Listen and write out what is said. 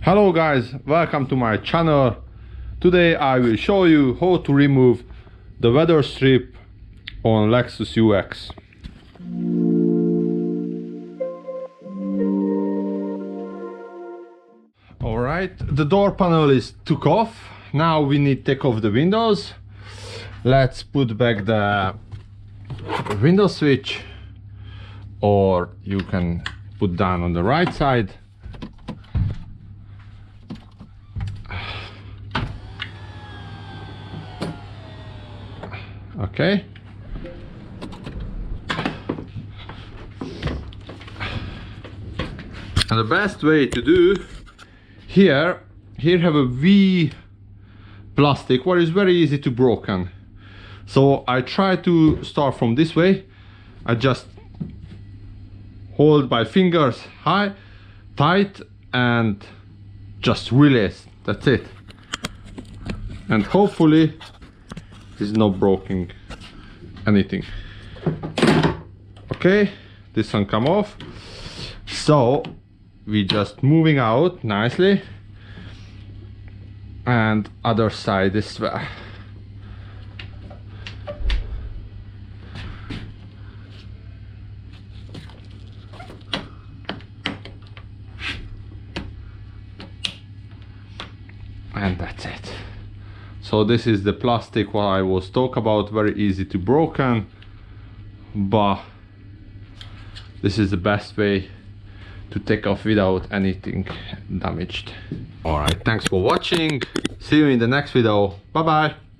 Hello guys, welcome to my channel. Today I will show you how to remove the weather strip on Lexus UX. Alright, the door panel is took off. Now we need to take off the windows. Let's put back the window switch, or you can put down on the right side. Okay. And the best way to do here have a V plastic what is very easy to broken. So I try to start from this way. I just hold my fingers high, tight, and just release. That's it. And hopefully it's not broken anything. Okay, this one come off. So we just moving out nicely, and other side as well. And that's it. So this is the plastic what I was talk about, very easy to broken, but this is the best way to take off without anything damaged. Alright, thanks for watching. See you in the next video. Bye bye.